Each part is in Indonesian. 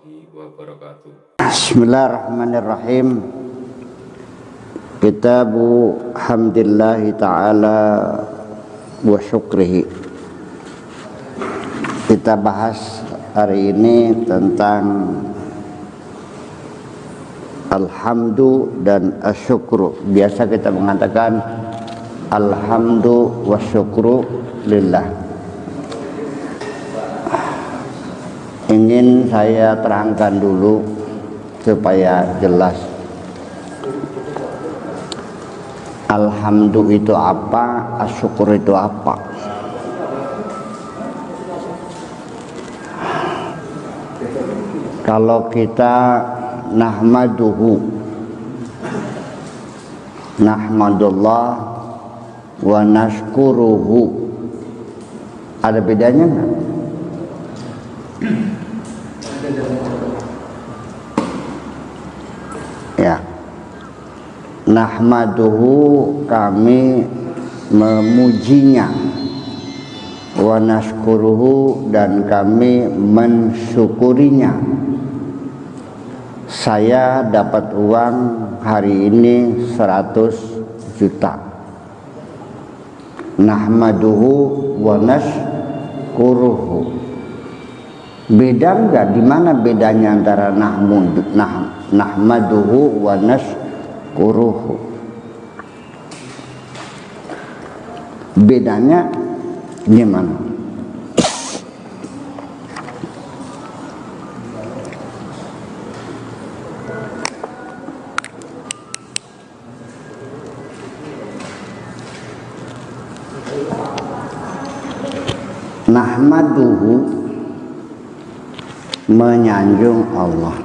wabarakatuh. Bismillahirrahmanirrahim. Kitabu hamdillahi ta'ala wa syukrihi. Kita bahas hari ini tentang alhamdu dan asyukru. Biasa kita mengatakan alhamdu wa syukru lillah. Ingin saya terangkan dulu supaya jelas. Alhamdu itu apa, asyukur itu apa? Kalau kita nahmadullah wa nashkuruhu, ada bedanya enggak? Ya, nahmaduhu, kami memujinya, wa nashkuruhu, dan kami mensyukurinya. Saya dapat uang hari ini 100 juta. Nahmaduhu wa nashkuruhu. Beda enggak? Di mana bedanya antara nahmaduhu wa nashkuruhu? Bedanya gimana? Nahmaduhu, menyanjung Allah.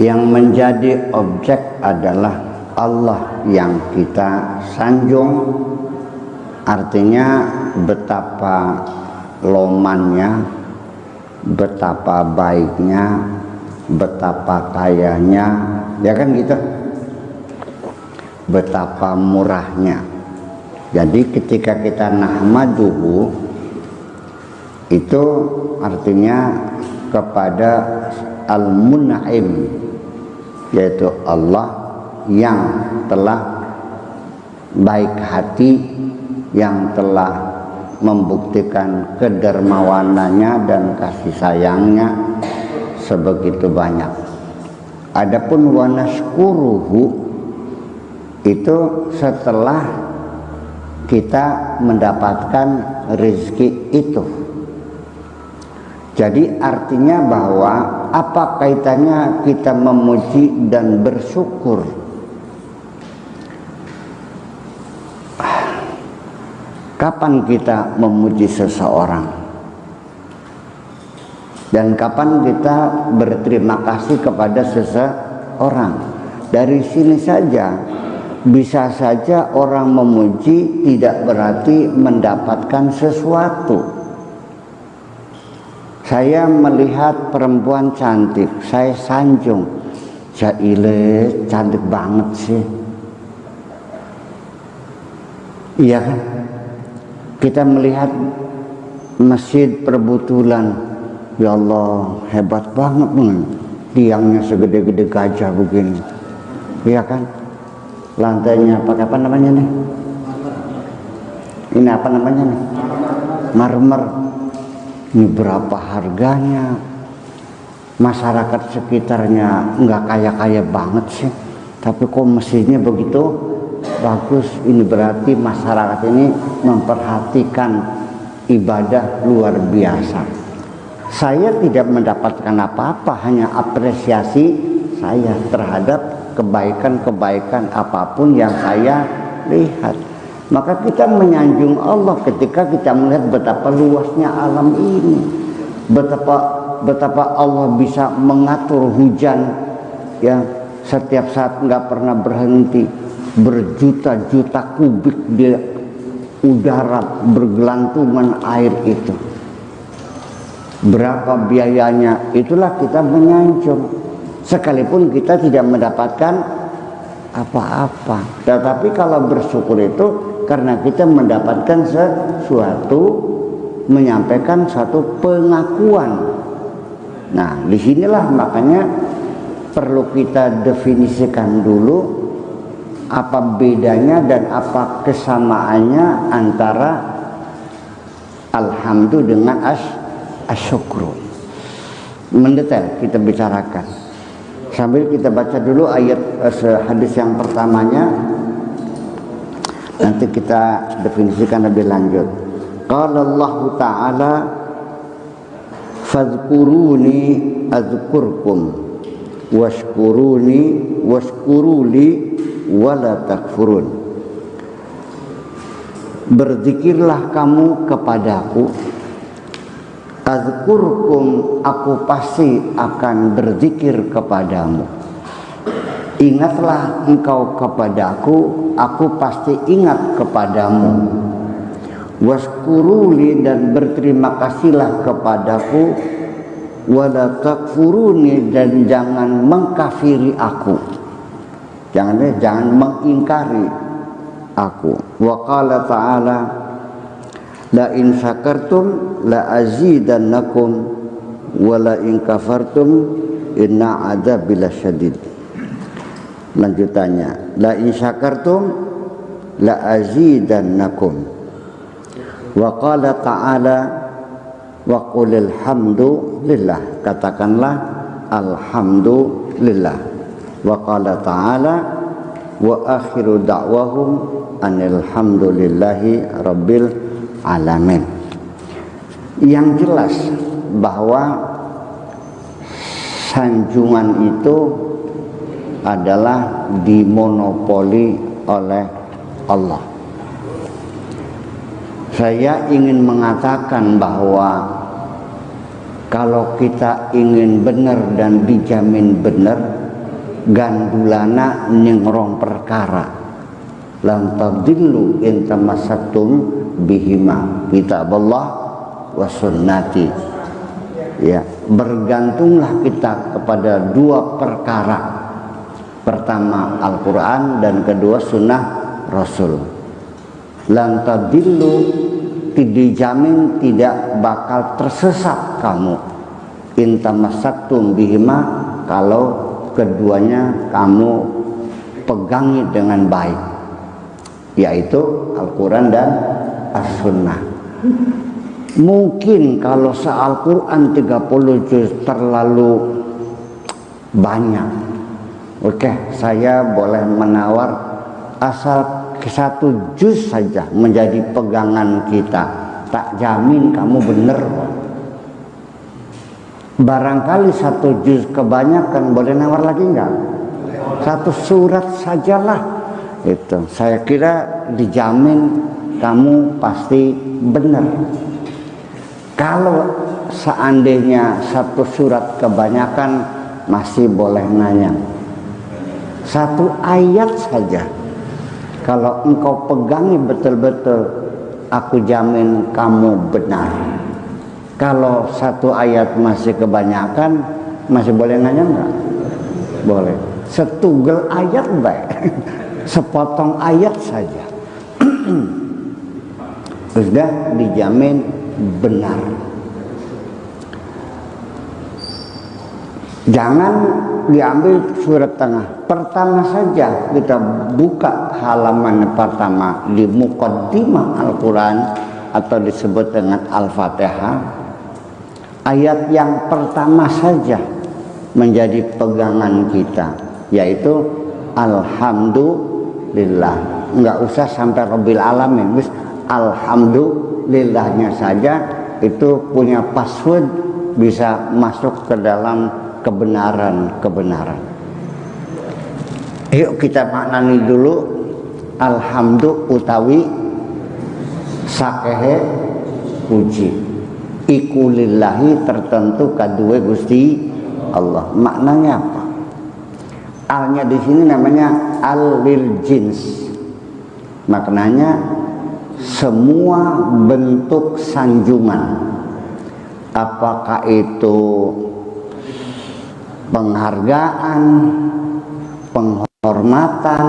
Yang menjadi objek adalah Allah yang kita sanjung. Artinya betapa lomannya, betapa baiknya, betapa kayanya, ya kan gitu, betapa murahnya. Jadi ketika kita nahmaduhu, itu artinya kepada Al-Mun'im, yaitu Allah yang telah baik hati, yang telah membuktikan kedermawanannya dan kasih sayangnya sebegitu banyak. Adapun wa nashkuruhu itu setelah kita mendapatkan rezeki itu. Jadi artinya bahwa apa kaitannya kita memuji dan bersyukur? Kapan kita memuji seseorang? Dan kapan kita berterima kasih kepada seseorang? Dari sini saja, bisa saja orang memuji tidak berarti mendapatkan sesuatu. Saya melihat perempuan cantik, saya sanjung, Jaile cantik banget sih. Iya kan? Kita melihat masjid perbutulan, ya Allah hebat banget nih, tiangnya segede-gede gajah begini, iya kan? Lantainya pakai apa namanya nih? Ini apa namanya nih? Marmer. Ini berapa harganya? Masyarakat sekitarnya nggak kaya-kaya banget sih, tapi kok mesinnya begitu bagus. Ini berarti masyarakat ini memperhatikan ibadah luar biasa. Saya tidak mendapatkan apa-apa, hanya apresiasi saya terhadap kebaikan-kebaikan apapun yang saya lihat. Maka kita menyanjung Allah ketika kita melihat betapa luasnya alam ini, betapa Allah bisa mengatur hujan, ya, setiap saat nggak pernah berhenti, berjuta-juta kubik di udara bergelantungan air itu. Berapa biayanya? Itulah kita menyanjung, sekalipun kita tidak mendapatkan apa-apa. Tetapi kalau bersyukur itu karena kita mendapatkan sesuatu, menyampaikan satu pengakuan Nah, disinilah makanya perlu kita definisikan dulu apa bedanya dan apa kesamaannya antara alhamdu dengan asyukru. Mendetail kita bicarakan. Sambil kita baca dulu ayat hadis yang pertamanya, nanti kita definisikan lebih lanjut. Qala Allah Ta'ala fadhkuruni azkurkum washkuruni washkuruli wala takfurun. Berzikirlah kamu kepadaku, azkurkum, aku pasti akan berzikir kepadamu. Ingatlah engkau kepadaku, aku pasti ingat kepadamu. Washkuruli, dan berterima kasihlah kepadaku. Wala takfuruni, dan jangan mengkafiri aku. Jangan mengingkari aku. Wa qala ta'ala la in syakartum la azidannakum wa la in kafartum inna adzabi lasyadid. Lanjutannya, la in syakartum la azidannakum. Wa qala ta'ala wa qulil hamdulillah, katakanlah alhamdulillah. Wa qala ta'ala wa akhiru da'wahum anil hamdulillahi rabbil alamin. Yang jelas bahwa sanjungan itu adalah dimonopoli oleh Allah. Saya ingin mengatakan bahwa kalau kita ingin benar dan dijamin benar, gandulana nyengrong perkara, lam tadillu in tamassaktum bihima kitaballah wa sunnati. Ya, bergantunglah kita kepada dua perkara. Pertama Al-Quran dan kedua sunnah Rasul. Lam tadillu, dijamin tidak bakal tersesat kamu. In tamassaktum bihima, kalau keduanya kamu pegangi dengan baik, yaitu Al-Quran dan As-Sunnah. Mungkin kalau se-Al-Quran 30 juz terlalu banyak, oke, saya boleh menawar asal 1 juz saja menjadi pegangan kita, tak jamin kamu benar. Barangkali 1 juz kebanyakan, boleh nawar lagi enggak? 1 surat sajalah. Itu saya kira dijamin kamu pasti benar. Kalau seandainya 1 surat kebanyakan, masih boleh nanya. 1 ayat saja, kalau engkau pegangi betul-betul, aku jamin kamu benar. Kalau 1 ayat masih kebanyakan, masih boleh nanya enggak? Boleh. Setugel ayat baik. Sepotong ayat saja. Sudah dijamin benar. Jangan diambil surat tengah. Pertama saja kita buka halaman pertama di muqaddimah Al-Quran atau disebut dengan Al-Fatihah. Ayat yang pertama saja menjadi pegangan kita, yaitu Alhamdulillah. Enggak usah sampai Rabbil Alamin, Alhamdulillahnya saja itu punya password, bisa masuk ke dalam kebenaran. Yuk kita maknani dulu. Alhamdulillah utawi sakehe puji iku lillahi, tertentu kadue Gusti Allah. Maknanya apa? Alnya di sini namanya al lil jins. Maknanya semua bentuk sanjungan, apakah itu penghargaan, penghormatan,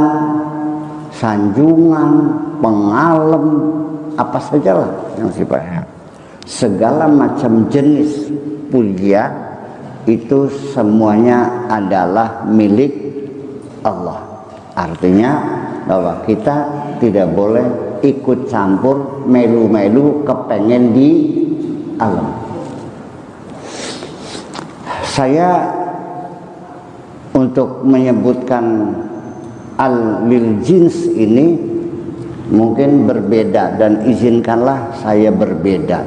sanjungan, pengalem, apa sajalah yang sifatnya, segala macam jenis puja itu semuanya adalah milik Allah. Artinya bahwa kita tidak boleh ikut campur melu-melu kepengen di alam. Saya untuk menyebutkan al-lil jins ini mungkin berbeda, dan izinkanlah saya berbeda.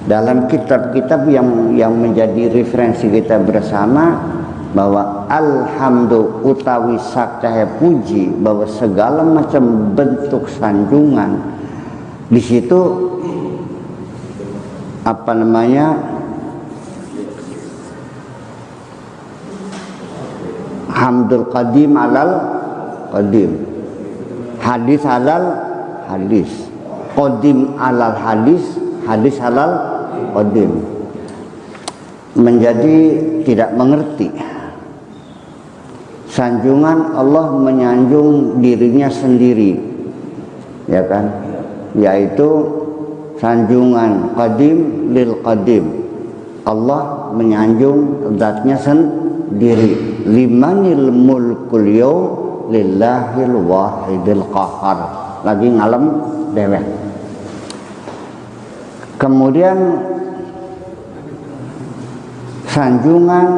Dalam kitab-kitab yang menjadi referensi kita bersama, bahwa alhamdu utawi sakcahe puji, bahwa segala macam bentuk sanjungan di situ hamdul qadim alal qadim, hadis alal hadis, qadim alal hadis, hadis alal qadim. Menjadi tidak mengerti. Sanjungan Allah menyanjung dirinya sendiri, ya kan? Yaitu sanjungan qadim lil qadim. Allah menyanjung zatnya sendiri. Limanil mulkul yaum lillahil wahidil qahar. Lagi ngalem dewek. Kemudian sanjungan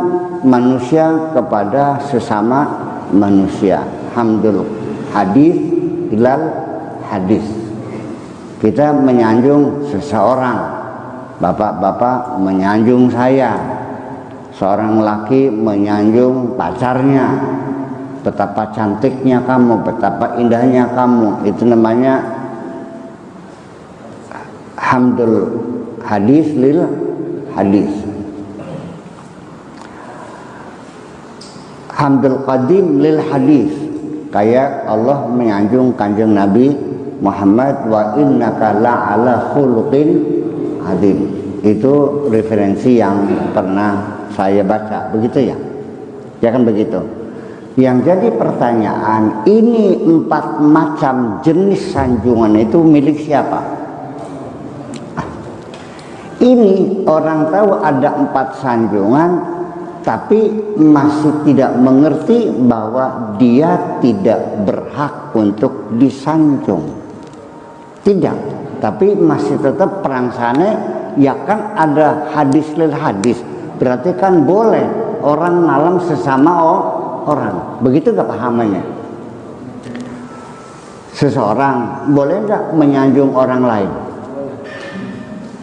manusia kepada sesama manusia. Hamdul hadis ilal hadis. Kita menyanjung seseorang. Bapak-bapak menyanjung saya. Seorang laki menyanjung pacarnya. Betapa cantiknya kamu, betapa indahnya kamu. Itu namanya hamdul hadis lil hadis. Hamdul qadim lil hadis. Kayak Allah menyanjung kanjeng Nabi Muhammad, wa innaka la'ala khuluqin azim. Itu referensi yang pernah saya baca, begitu ya? Ya kan begitu. Yang jadi pertanyaan, ini 4 macam jenis sanjungan itu milik siapa? Ini orang tahu ada 4 sanjungan, tapi masih tidak mengerti bahwa dia tidak berhak untuk disanjung. Tidak, tapi masih tetap perangsane, ya kan ada hadis lil hadis. Berarti kan boleh orang nalam sesama orang. Begitu gak pahamannya? Seseorang boleh gak menyanjung orang lain?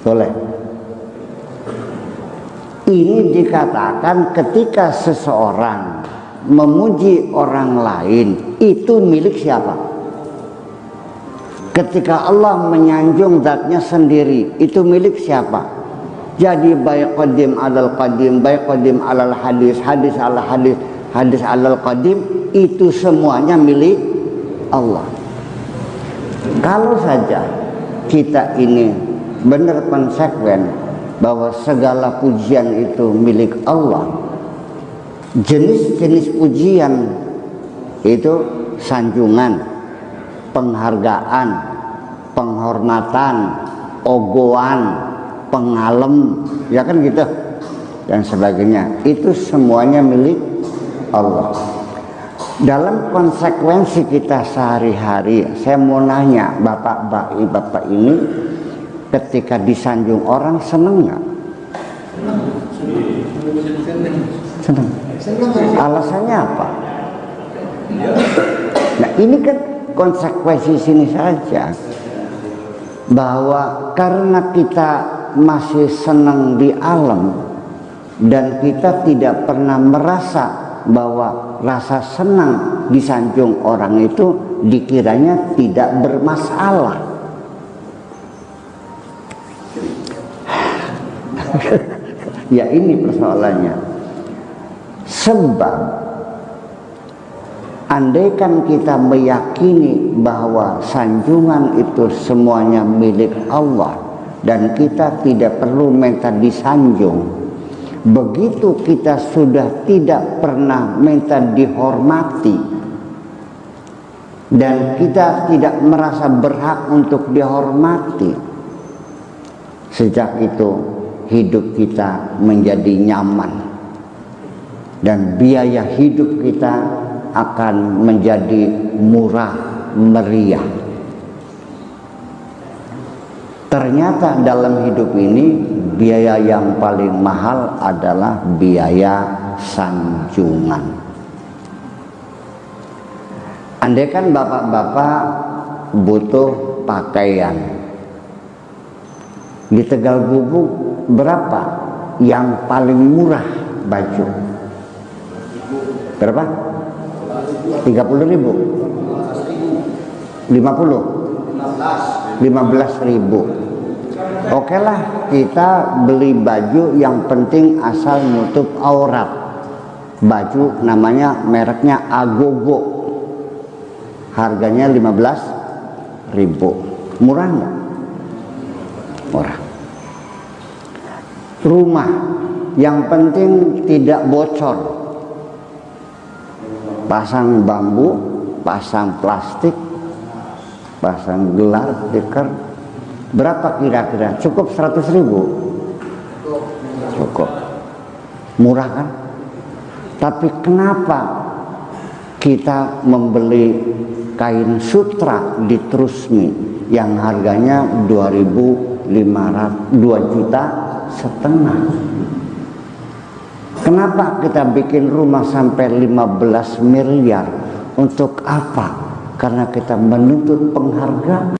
Boleh. Ini dikatakan ketika seseorang memuji orang lain, itu milik siapa? Ketika Allah menyanjung zatnya sendiri, itu milik siapa? Jadi baik qadim alal qadim, baik qadim alal hadis, hadis alal hadis, hadis alal qadim, itu semuanya milik Allah. Kalau saja kita ini benar konsekuen bahwa segala pujian itu milik Allah, jenis-jenis pujian itu sanjungan, penghargaan, penghormatan, ogohan, pengalem, ya kan gitu, dan sebagainya, itu semuanya milik Allah. Dalam konsekuensi kita sehari-hari, saya mau nanya bapak ini, ketika disanjung orang seneng nggak? Seneng. Alasannya apa? Nah ini kan konsekuensi sini saja, bahwa karena kita masih senang di alam dan kita tidak pernah merasa bahwa rasa senang disanjung orang itu dikiranya tidak bermasalah. Ya ini persoalannya. Sebab andaikan kita meyakini bahwa sanjungan itu semuanya milik Allah dan kita tidak perlu minta disanjung, begitu kita sudah tidak pernah minta dihormati dan kita tidak merasa berhak untuk dihormati, sejak itu hidup kita menjadi nyaman. dan biaya hidup kita akan menjadi murah meriah. Ternyata dalam hidup ini biaya yang paling mahal adalah biaya sanjungan. Andaikan bapak-bapak butuh pakaian, di Tegal Gubuk berapa yang paling murah baju? Berapa? 30.000? 50? 15.000. Oke lah, kita beli baju yang penting asal nutup aurat. Baju namanya mereknya Agogo. Harganya 15.000. Murah nggak? Murah. Rumah yang penting tidak bocor. Pasang bambu, pasang plastik, pasang gelar, stiker. Berapa kira-kira? Cukup 100.000? Cukup. Murah kan? Tapi kenapa kita membeli kain sutra di Trusmi yang harganya 2.500, 2,5 juta? Kenapa kita bikin rumah sampai 15 miliar? Untuk apa? Karena kita menuntut penghargaan.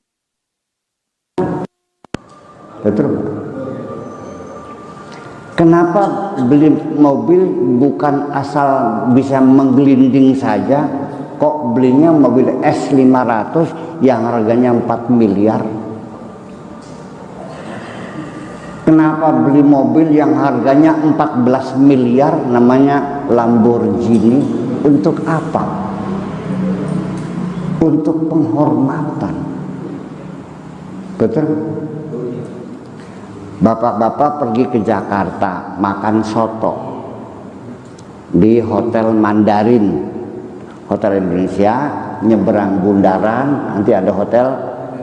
Betul? Kenapa beli mobil bukan asal bisa menggelinding saja? Kok belinya mobil S500 yang harganya 4 miliar? Kenapa beli mobil yang harganya 14 miliar namanya Lamborghini? Untuk apa? Untuk penghormatan. Betul? Bapak-bapak pergi ke Jakarta makan soto di Hotel Mandarin, Hotel Indonesia, nyeberang bundaran, nanti ada Hotel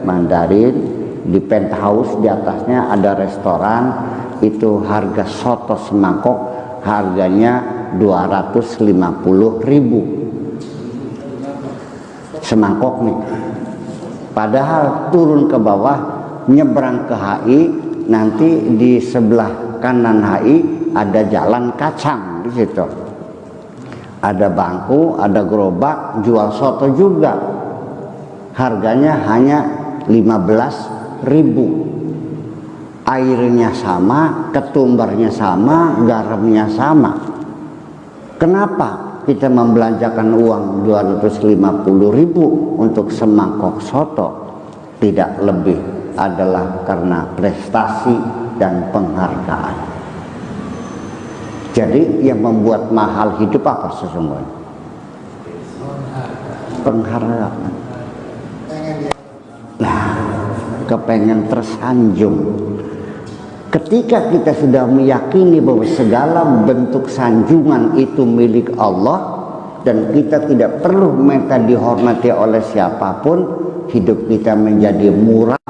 Mandarin, di penthouse di atasnya ada restoran. Itu harga soto semangkok harganya 250.000 semangkok nih. Padahal turun ke bawah nyebrang ke HI, nanti di sebelah kanan HI ada jalan kacang di situ. Ada bangku, ada gerobak, jual soto juga. Harganya hanya 15.000. Airnya sama, ketumbarnya sama, garamnya sama. Kenapa kita membelanjakan uang 250.000 untuk semangkok soto? Tidak lebih adalah karena prestasi dan penghargaan. Jadi yang membuat mahal hidup apa sesungguhnya? Penghargaan. Nah, kepengen tersanjung. Ketika kita sudah meyakini bahwa segala bentuk sanjungan itu milik Allah dan kita tidak perlu minta dihormati oleh siapapun, hidup kita menjadi murah.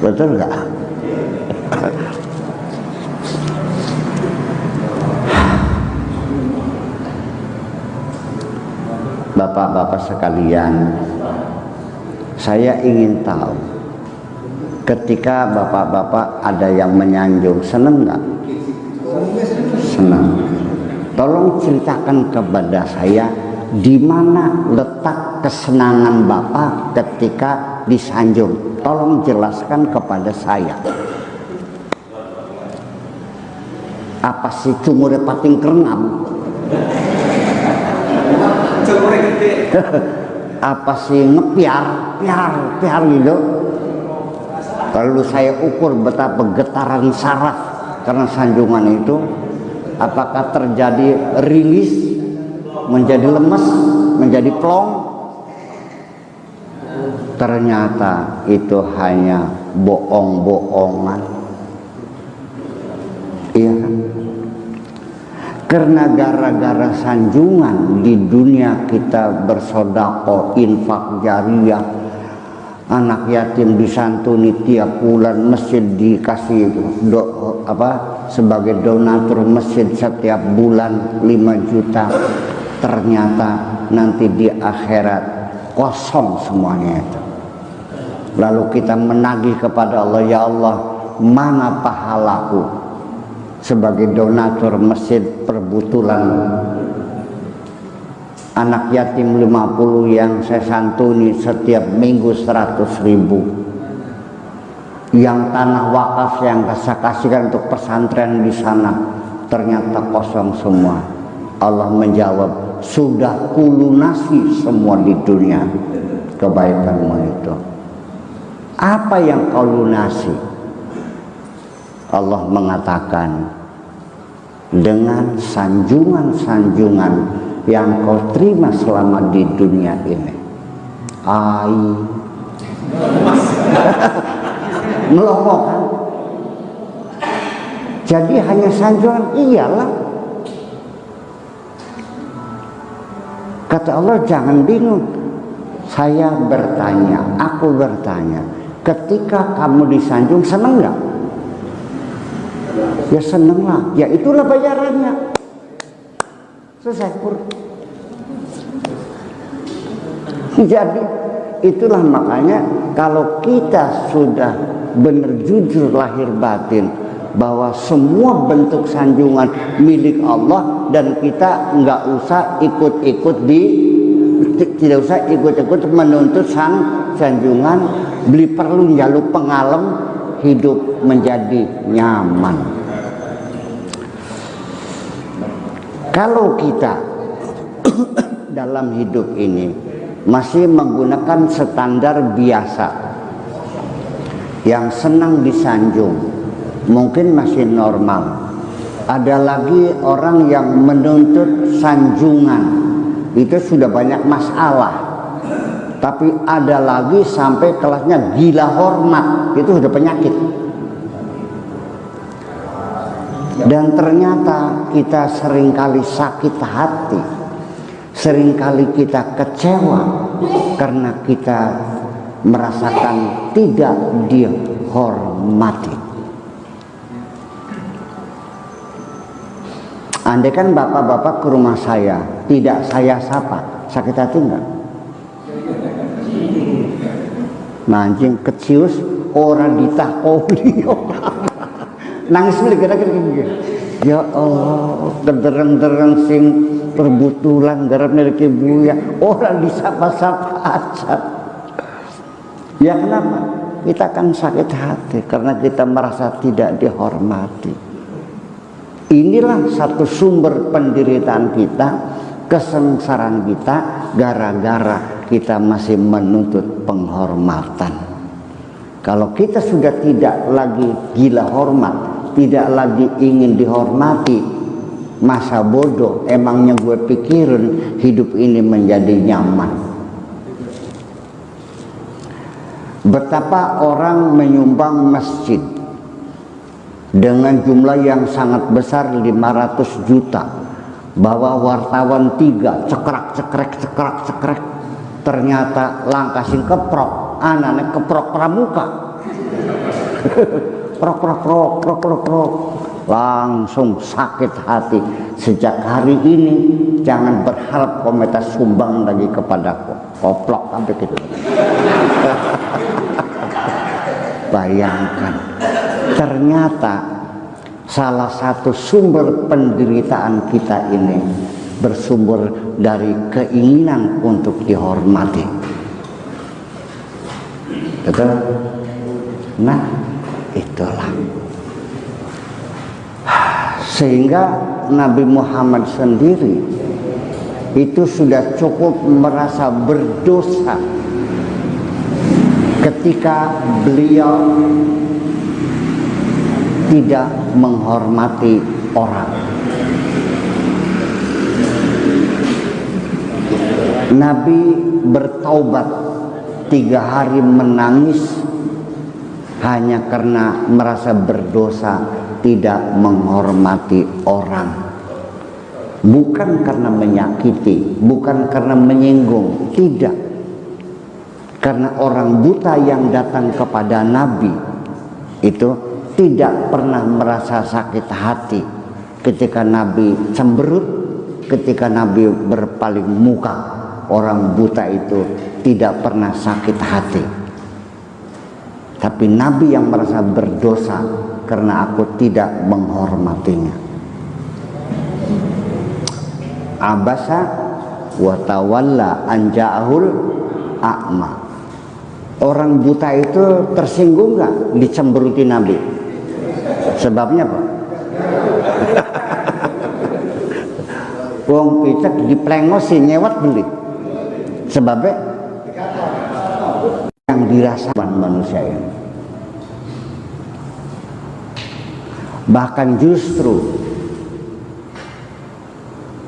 Betul nggak? Bapak-bapak sekalian, saya ingin tahu, ketika bapak-bapak ada yang menyanjung, senang nggak? Senang. Tolong ceritakan kepada saya, di mana letak kesenangan bapak ketika disanjung. Tolong jelaskan kepada saya. Apa sih cumure pating kerenam? Apa sih ngepiar, piar gitu? Kalau saya ukur betapa getaran saraf karena sanjungan itu, apakah terjadi rilis, menjadi lemes, menjadi plong? Ternyata itu hanya bohong-bohongan. Iya kan? Karena gara-gara sanjungan di dunia kita bersedekah, infak jariyah, anak yatim disantuni tiap bulan, masjid dikasih sebagai donatur masjid setiap bulan 5 juta, ternyata nanti di akhirat kosong semuanya itu. Lalu kita menagih kepada Allah, ya Allah, mana pahalaku sebagai donatur masjid perbutulan anak yatim 50 yang saya santuni setiap minggu 100.000, yang tanah wakaf yang saya kasihkan untuk pesantren di sana ternyata kosong semua. Allah menjawab, sudah kulunasi semua di dunia kebaikanmu itu. Apa yang kau lunasi? Allah mengatakan, dengan sanjungan-sanjungan yang kau terima selama di dunia ini. Melongo kan? Jadi hanya sanjungan, iyalah. Kata Allah, jangan bingung. Saya bertanya, aku bertanya, ketika kamu disanjung seneng nggak? Ya seneng lah, ya itulah bayarannya. Selesai pur. Jadi itulah makanya kalau kita sudah benar jujur lahir batin bahwa semua bentuk sanjungan milik Allah, dan kita nggak usah tidak usah ikut-ikut menuntut sanjungan, beli perlu jaluk pengalem, hidup menjadi nyaman. Kalau kita dalam hidup ini masih menggunakan standar biasa, yang senang disanjung, mungkin masih normal. Ada lagi orang yang menuntut sanjungan, itu sudah banyak masalah. Tapi ada lagi sampai kelasnya gila hormat, itu sudah penyakit. Dan ternyata kita seringkali sakit hati, seringkali kita kecewa karena kita merasakan tidak dihormati. Andai kan bapak-bapak ke rumah saya, tidak saya sapa, sakit hati enggak? Mancing kecius orang ditakoli, nangis beli kira-kira gitu. Ya Allah, kedereng-dereng sing perbutulan garap milik ibu ya, orang disapa-sapa aja. Ya kenapa? Kita akan sakit hati karena kita merasa tidak dihormati. Inilah satu sumber penderitaan kita, kesengsaraan kita, gara-gara kita masih menuntut penghormatan. Kalau kita sudah tidak lagi gila hormat, tidak lagi ingin dihormati, masa bodoh, emangnya gue pikirin hidup ini menjadi nyaman. Betapa orang menyumbang masjid dengan jumlah yang sangat besar, 500 juta, bawa wartawan 3 cekrek, ternyata langkasin keprok, anaknya keprok pramuka. prok, langsung sakit hati. Sejak hari ini jangan berharap komunitas sumbang lagi kepadaku, koplok sampai gitu. Bayangkan, ternyata salah satu sumber penderitaan kita ini bersumber dari keinginan untuk dihormati. Betul? Nah, itulah. Sehingga Nabi Muhammad sendiri itu sudah cukup merasa berdosa ketika beliau tidak menghormati orang. Nabi bertaubat 3 hari menangis hanya karena merasa berdosa tidak menghormati orang. Bukan karena menyakiti, bukan karena menyinggung, tidak. Karena orang buta yang datang kepada Nabi itu tidak pernah merasa sakit hati ketika Nabi cemberut, ketika Nabi berpaling muka. Orang buta itu tidak pernah sakit hati. Tapi Nabi yang merasa berdosa karena aku tidak menghormatinya. Abasa wa tawalla an ja'ahul a'ma. Orang buta itu tersinggung nggak dicemberuti Nabi? Sebabnya apa? Wong picek diplengosi nyewat beli. Sebabnya yang dirasakan manusia ini. Bahkan justru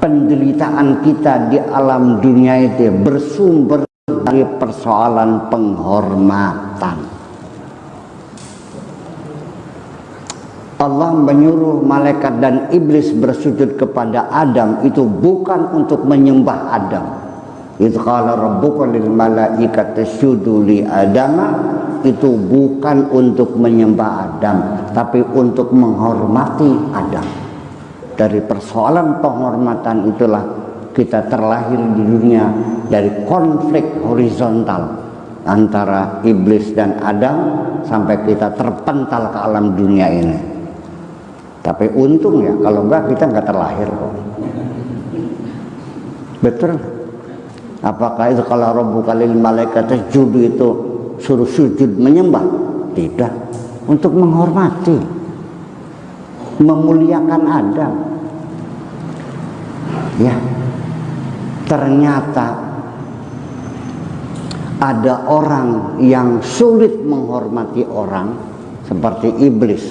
penderitaan kita di alam dunia itu bersumber dari persoalan penghormatan. Allah menyuruh malaikat dan iblis bersujud kepada Adam itu bukan untuk menyembah Adam. Itu qala rabbuka lil malaikati isjudu li Adama, itu bukan untuk menyembah Adam, tapi untuk menghormati Adam. Dari persoalan penghormatan itulah kita terlahir di dunia, dari konflik horizontal antara iblis dan Adam sampai kita terpental ke alam dunia ini. Tapi untung ya, kalau enggak kita enggak terlahir kok. Betul? Apakah itu kalau rabbuka lil malaikati isjudu itu suruh sujud menyembah? Tidak, untuk menghormati, memuliakan Adam. Ya, ternyata ada orang yang sulit menghormati orang seperti iblis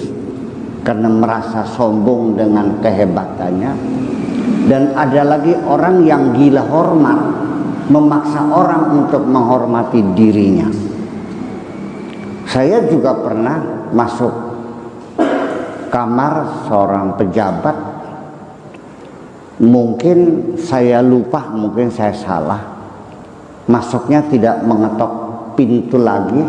karena merasa sombong dengan kehebatannya, dan ada lagi orang yang gila hormat, memaksa orang untuk menghormati dirinya. Saya juga pernah masuk kamar seorang pejabat. Mungkin saya lupa, mungkin saya salah. Masuknya tidak mengetok pintu lagi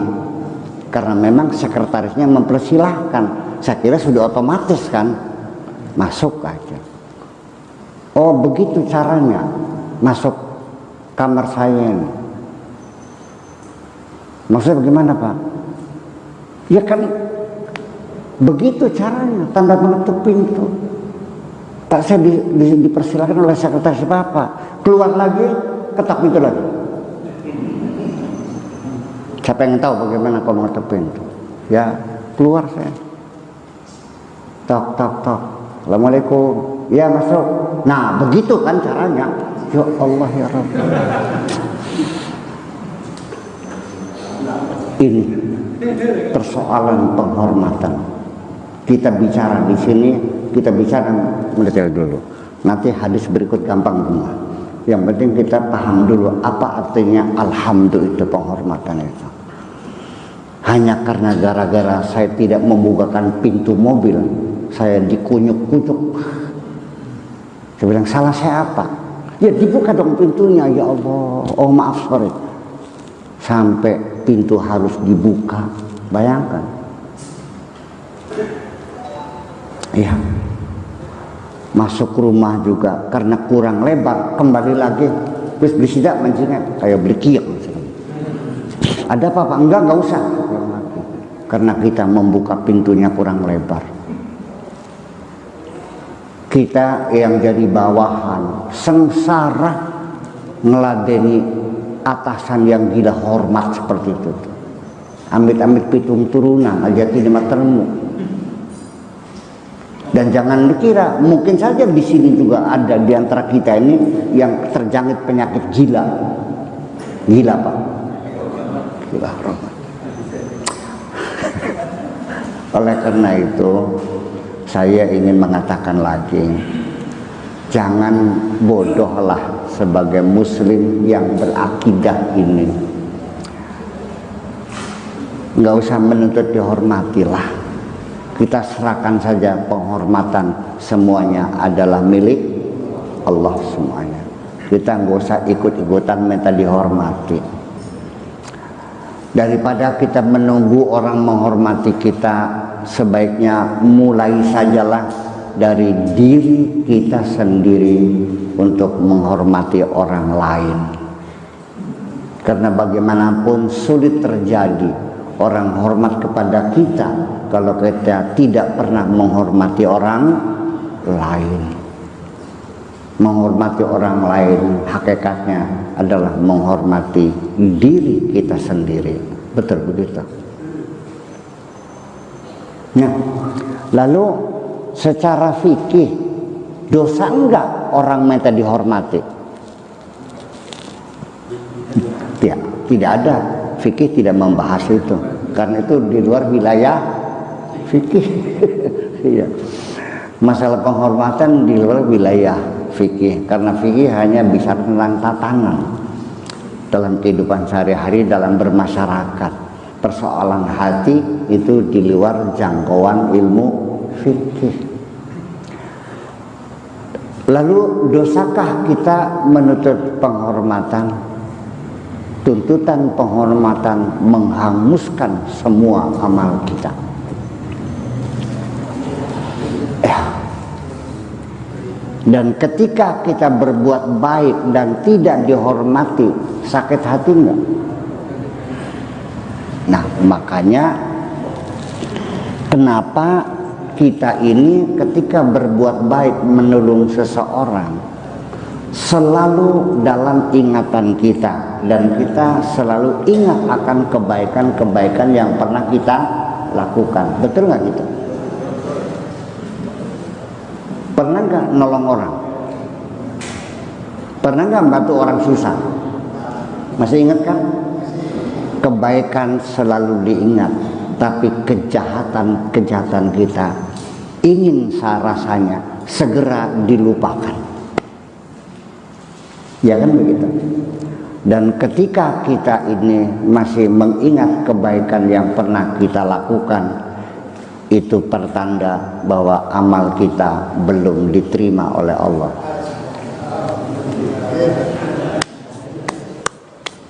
karena memang sekretarisnya mempersilahkan. Saya kira sudah otomatis kan, masuk aja. Oh begitu caranya masuk kamar saya ini. Maksudnya bagaimana Pak? Ya kan begitu caranya, tanpa mengetuk pintu. Tak, saya dipersilakan oleh sekretaris Bapak. Keluar lagi, ketok pintu lagi. Saya pengen tahu bagaimana kau mengetuk pintu. Ya keluar saya. Tok tok tok. Assalamualaikum. Ya masuk. Nah begitu kan caranya. Ya Allah ya Rabbi. Ini persoalan penghormatan. Kita bicara di sini, kita bicara mendetail dulu. Nanti hadis berikut gampang semua. Yang penting kita paham dulu apa artinya alhamdulillah, itu penghormatan itu. Hanya karena gara-gara saya tidak membukakan pintu mobil, saya dikunyuk-kunyuk. Saya bilang salah saya apa? Ya dibuka dong pintunya, ya Allah. Oh maaf sorry. Sampai pintu harus dibuka. Bayangkan. Iya. Masuk rumah juga karena kurang lebar, kembali lagi. Terus beli sidak mancingnya kayak beli kiok. Ada apa-apa? Enggak usah. Karena kita membuka pintunya kurang lebar. Kita yang jadi bawahan sengsara ngeladeni atasan yang gila hormat seperti itu. Amit-amit pitung turunan aja tidak termu. Dan jangan dikira, mungkin saja di sini juga ada di antara kita ini yang terjangkit penyakit gila. Gila Pak. Gila hormat. Oleh karena itu saya ingin mengatakan lagi, jangan bodohlah sebagai muslim yang berakidah ini. Nggak usah menuntut dihormatilah. Kita serahkan saja penghormatan, semuanya adalah milik Allah semuanya. Kita nggak usah ikut-ikutan minta dihormati. Daripada kita menunggu orang menghormati kita sebaiknya mulai sajalah dari diri kita sendiri untuk menghormati orang lain. Karena bagaimanapun sulit terjadi orang hormat kepada kita kalau kita tidak pernah menghormati orang lain. Menghormati orang lain hakikatnya adalah menghormati diri kita sendiri. Betul begitu. Nah, lalu secara fikih dosa enggak orang minta dihormati? Tidak ada. Fikih tidak membahas itu karena itu di luar wilayah fikih. Iya. Masalah penghormatan di luar wilayah fikih karena fikih hanya bisa tentang tatanan dalam kehidupan sehari-hari, dalam bermasyarakat. Persoalan hati itu di luar jangkauan ilmu fikih. Lalu dosakah kita menuntut penghormatan? Tuntutan penghormatan menghanguskan semua amal kita. Dan ketika kita berbuat baik dan tidak dihormati, sakit hati enggak? Nah, makanya kenapa kita ini ketika berbuat baik menolong seseorang selalu dalam ingatan kita, dan kita selalu ingat akan kebaikan-kebaikan yang pernah kita lakukan. Betul nggak gitu? Pernah nggak nolong orang? Pernah nggak bantu orang susah? Masih ingat kan? Kebaikan selalu diingat, tapi kejahatan kita ingin rasanya segera dilupakan. Ya kan begitu. Dan ketika kita ini masih mengingat kebaikan yang pernah kita lakukan, itu pertanda bahwa amal kita belum diterima oleh Allah.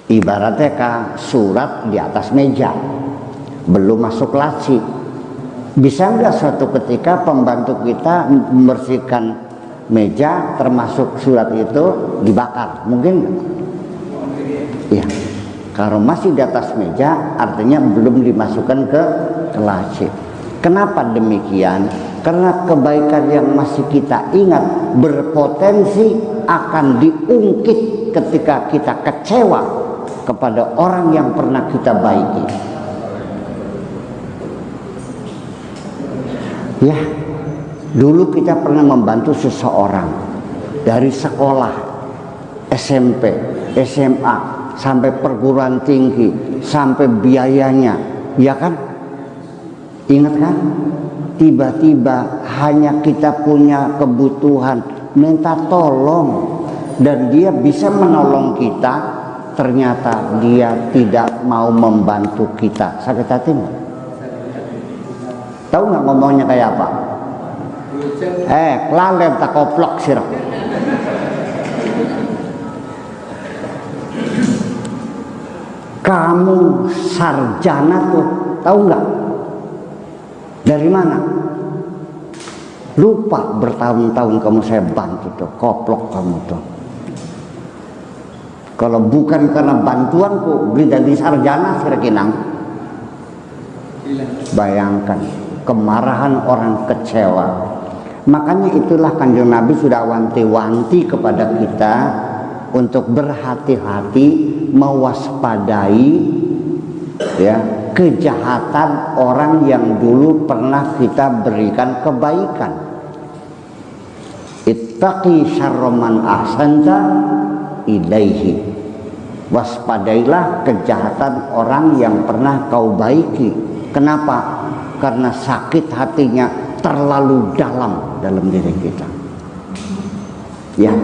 Ibaratnya surat di atas meja, belum masuk laci. Bisa nggak suatu ketika pembantu kita membersihkan meja termasuk surat itu dibakar? Mungkin nggak? Iya. Kalau masih di atas meja artinya belum dimasukkan ke laci. Kenapa demikian? Karena kebaikan yang masih kita ingat berpotensi akan diungkit ketika kita kecewa kepada orang yang pernah kita baiki. Ya, dulu kita pernah membantu seseorang dari sekolah, SMP, SMA, sampai perguruan tinggi, sampai biayanya, ya kan? Ingat kan? Tiba-tiba hanya kita punya kebutuhan, minta tolong, dan dia bisa menolong kita, ternyata dia tidak mau membantu kita. Sakit hati nggak? Tahu nggak ngomongnya kayak apa? Kelalen tak koplok sirap. Kamu sarjana tuh, tahu nggak? Dari mana? Lupa bertahun-tahun kamu saya bantu tuh, koplok kamu tuh. Kalau bukan karena bantuanku, beli jadi sarjana sirakinang. Bayangkan kemarahan orang kecewa. Makanya itulah Kanjeng Nabi sudah wanti-wanti kepada kita untuk berhati-hati, mewaspadai ya kejahatan orang yang dulu pernah kita berikan kebaikan. Ittaqi syarra man ahsanta ilaihi. Waspadailah kejahatan orang yang pernah kau baiki. Kenapa? Karena sakit hatinya terlalu dalam diri kita. Ya,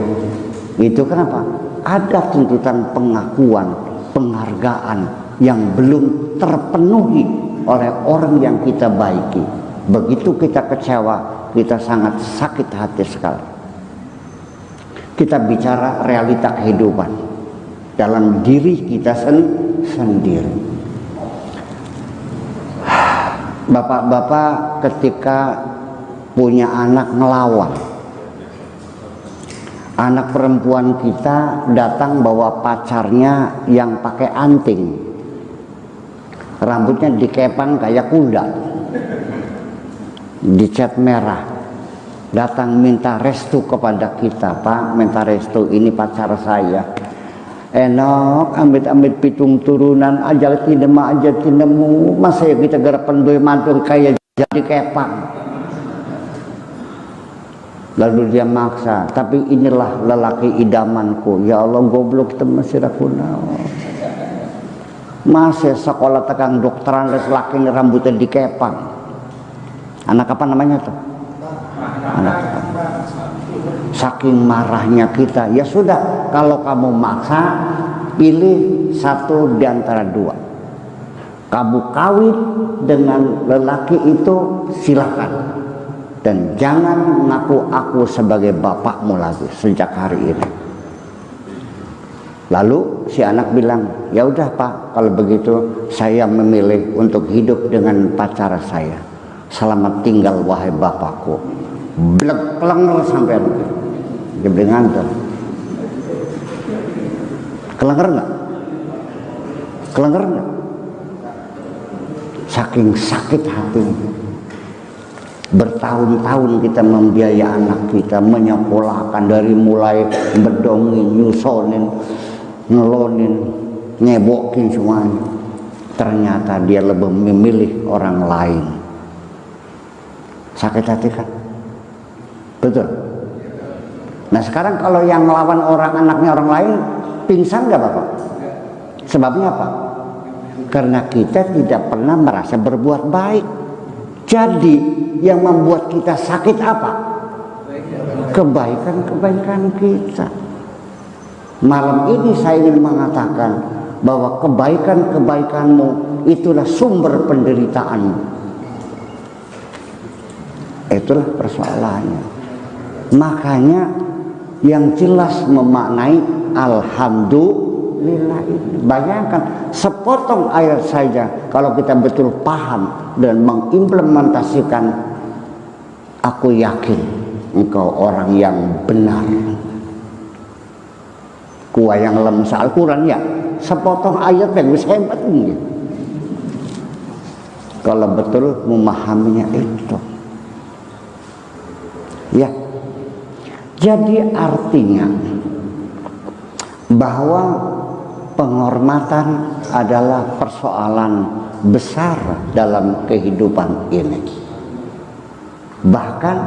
itu kenapa? Ada tuntutan pengakuan, penghargaan yang belum terpenuhi oleh orang yang kita baiki. Begitu kita kecewa, kita sangat sakit hati sekali. Kita bicara realita kehidupan dalam diri kita sendiri. Bapak-bapak ketika punya anak ngelawan, anak perempuan kita datang bawa pacarnya yang pakai anting, rambutnya dikepang kayak kuda, dicat merah, datang minta restu kepada kita. Pak, minta restu, ini pacar saya, enak amit-amit pitung turunan aja tinema aja tinemu, masa ya kita garapan doi mantul kayak jadi kepang. Lalu dia maksa, tapi inilah lelaki idamanku. Ya Allah, goblok temen sirakuna. Masih sekolah tegang dokteran les laki rambutnya dikepang. Anak apa namanya tuh? Anak apa? Saking marahnya kita, ya sudah, kalau kamu maksa, pilih satu di antara dua. Kamu kawin dengan lelaki itu silakan, dan jangan mengaku aku sebagai bapakmu lagi sejak hari ini. Lalu si anak bilang, ya udah Pak, kalau begitu saya memilih untuk hidup dengan pacar saya. Selamat tinggal wahai bapakku. Blek pelenger sampai dia beli nganter. Kelenger nggak? Kelenger nggak? Saking sakit hatinya. Bertahun-tahun kita membiayai anak kita, menyekolahkan dari mulai bedongin, nyusonin, ngelonin, nyebokin semuanya. Ternyata dia lebih memilih orang lain. Sakit hati kan? Betul. Nah sekarang kalau yang melawan anaknya orang lain, pingsan nggak Bapak? Sebabnya apa? Karena kita tidak pernah merasa berbuat baik. Jadi yang membuat kita sakit apa? Kebaikan-kebaikan kita. Malam ini saya ingin mengatakan bahwa kebaikan-kebaikanmu itulah sumber penderitaanmu. Itulah persoalannya. Makanya yang jelas memaknai alhamdulillah ini. Bayangkan sepotong ayat saja, kalau kita betul paham dan mengimplementasikan, aku yakin engkau orang yang benar. Kuah yang lemah Al-Quran ya, sepotong ayat yang bisa hebat ini. Kalau betul memahaminya itu. Ya. Jadi artinya bahwa penghormatan adalah persoalan besar dalam kehidupan ini. Bahkan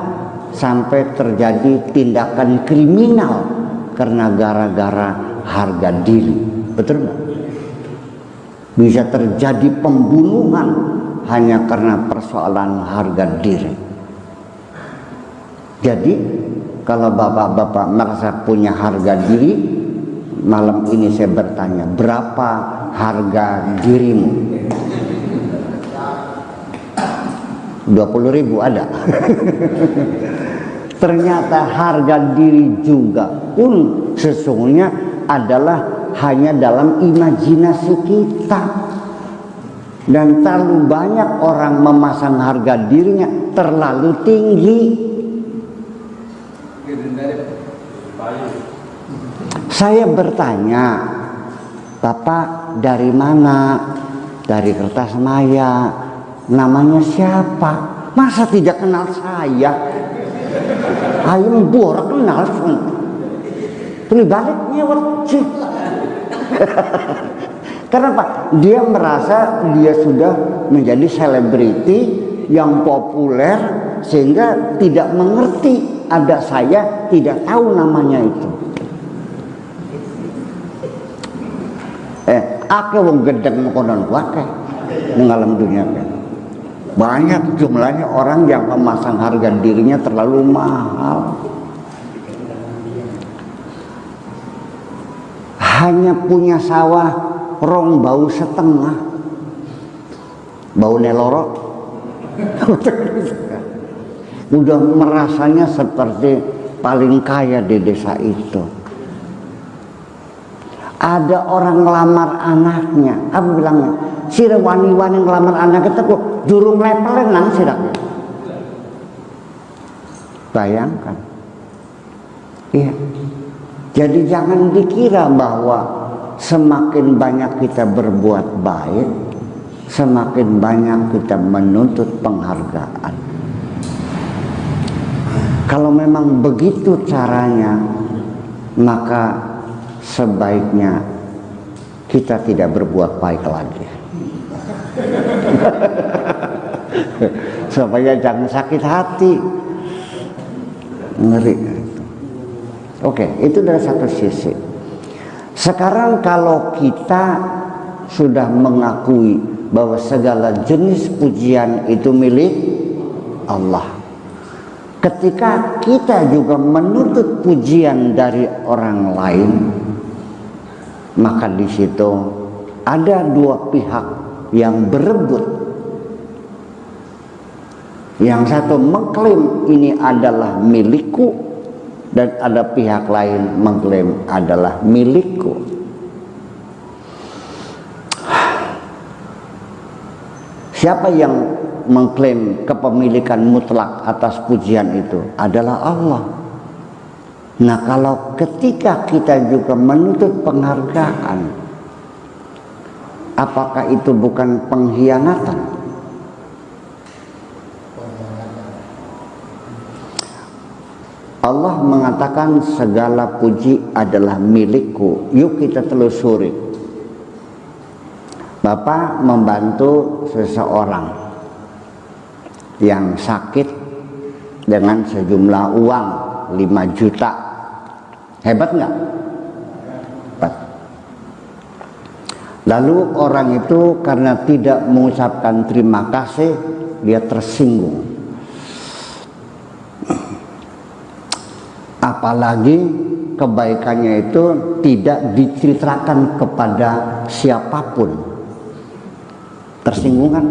sampai terjadi tindakan kriminal karena gara-gara harga diri. Betul nggak? Bisa terjadi pembunuhan hanya karena persoalan harga diri. Jadi kalau bapak-bapak merasa punya harga diri, malam ini saya bertanya, berapa harga dirimu? 20.000 ada. Ternyata harga diri juga pun sesungguhnya adalah hanya dalam imajinasi kita. Dan terlalu banyak orang memasang harga dirinya terlalu tinggi. Saya bertanya, Bapak dari mana? Dari Kertasmaya. Namanya siapa? Masa tidak kenal saya? Ayo bor kenal. Pilih baliknya waktu. Kenapa? Dia merasa dia sudah menjadi selebriti yang populer sehingga tidak mengerti ada saya, tidak tahu namanya itu. Ake wong gedeng konon wake ning alam dunia kan. Banyak jumlahnya orang yang memasang harga dirinya terlalu mahal. Hanya punya sawah rong bau setengah. Bau neloro. Udah merasanya seperti paling kaya di desa itu. Ada orang ngelamar anaknya, apa bilangnya? Si wani-wani ngelamar anak kita kok durung lepelenan sidak. Bayangkan. Iya. Jadi jangan dikira bahwa semakin banyak kita berbuat baik, semakin banyak kita menuntut penghargaan. Kalau memang begitu caranya, maka sebaiknya kita tidak berbuat baik lagi. Supaya jangan sakit hati. Ngeri. Oke, itu dari satu sisi. Sekarang kalau kita sudah mengakui bahwa segala jenis pujian itu milik Allah, ketika kita juga menuntut pujian dari orang lain, maka di situ ada dua pihak yang berebut. Yang satu mengklaim ini adalah milikku, dan ada pihak lain mengklaim adalah milikku. Siapa yang mengklaim kepemilikan mutlak atas pujian itu? Adalah Allah. Nah, kalau ketika kita juga menuntut penghargaan, apakah itu bukan pengkhianatan? Allah mengatakan segala puji adalah milikku. Yuk kita telusuri. Bapak membantu seseorang yang sakit dengan sejumlah uang 5 juta. Hebat nggak? Hebat. Lalu orang itu karena tidak mengucapkan terima kasih, dia tersinggung. Apalagi kebaikannya itu tidak diceritakan kepada siapapun. Tersinggung kan?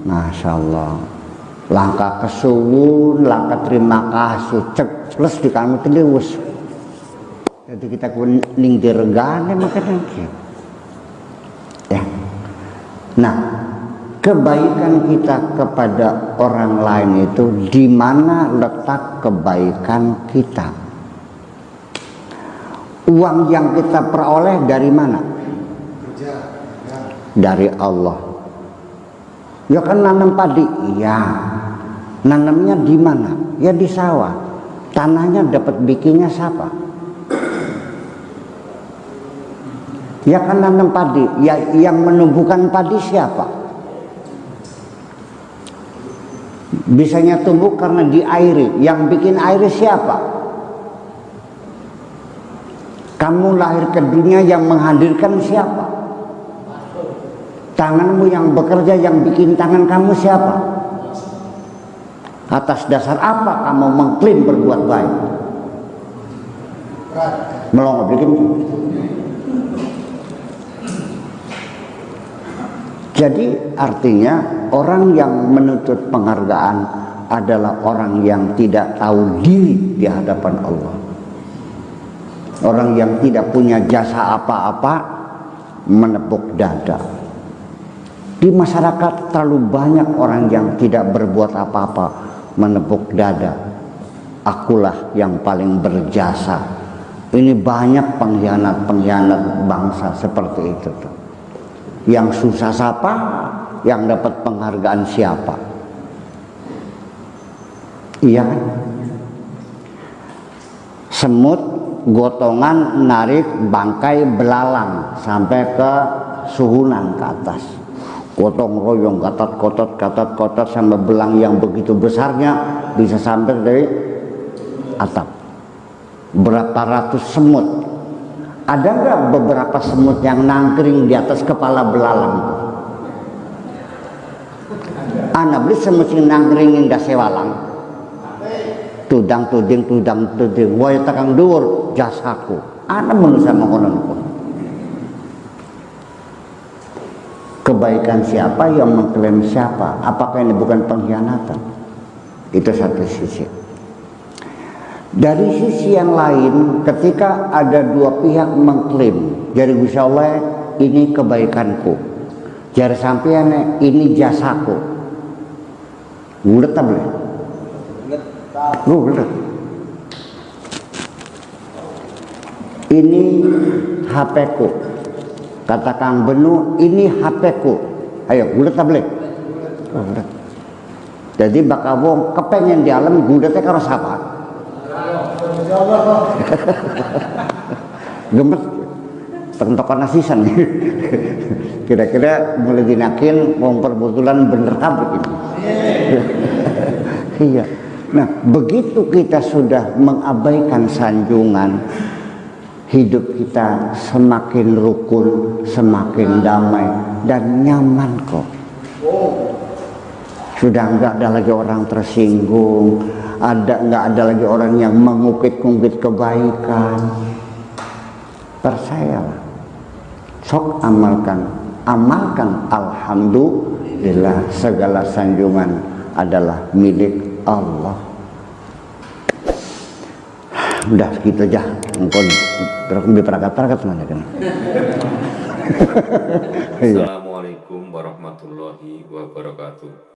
Masya Allah. Langkah kesuwun, langkah terima kasih, cek plus di kami telius. Jadi kita kuning diregane makanya. Ya. Nah, kebaikan kita kepada orang lain itu di mana letak kebaikan kita? Uang yang kita peroleh dari mana? Dari Allah. Ya kan nanam padi? Iya. Nanamnya di mana? Ya di sawah. Tanahnya dapat bikinnya siapa? Ya kan nanam padi. Ya yang menumbuhkan padi siapa? Bisanya tumbuh karena diairi. Yang bikin air siapa? Kamu lahir ke dunia, yang menghadirkan siapa? Tanganmu yang bekerja, yang bikin tangan kamu siapa? Atas dasar apa kamu mengklaim berbuat baik? Melongo bikin. Jadi artinya orang yang menuntut penghargaan adalah orang yang tidak tahu diri di hadapan Allah. Orang yang tidak punya jasa apa-apa, menepuk dada. Di masyarakat terlalu banyak orang yang tidak berbuat apa-apa, menepuk dada. Akulah yang paling berjasa. Ini banyak pengkhianat-pengkhianat bangsa seperti itu tuh. Yang susah siapa, yang dapat penghargaan siapa? Iya kan? Semut gotongan narik bangkai belalang sampai ke suhunan ke atas. Gotong royong katat sampai belang yang begitu besarnya bisa sampai dari atap. Berapa ratus semut. Ada nggak beberapa semut yang nangkring di atas kepala belalang? Ana beli semut yang nangkringin da sewalang. Tudang tuding, woi takang dhuwur jasaku. Ana manusia mengkonon. Kebaikan siapa yang mengklaim siapa? Apakah ini bukan pengkhianatan? Itu satu sisi. Dari sisi yang lain, ketika ada dua pihak mengklaim, jadi Gusti Allah ini kebaikanku, jadi sampean ini jasaku, Gulet tak boleh? Gulet. Ini HP ku. Kata Kang Benu, ini HP ku. Ayo, gulet tak boleh? Gulet. Jadi bakal wong kepengen di alam guletnya karo sapa? Gemes. Tentokan asisan. Kira-kira mulai dinakin wong perbutulan bener kabur ini. Iya. Nah, begitu kita sudah mengabaikan sanjungan, hidup kita semakin rukun, semakin damai dan nyaman kok. Sudah enggak ada lagi orang tersinggung, enggak ada lagi orang yang mengungkit-ungkit kebaikan. Percayalah. Sok amalkan alhamdulillah, segala sanjungan adalah milik Allah. Udah gitu aja, engkau berperakat-perakat mana kan. Assalamualaikum warahmatullahi wabarakatuh.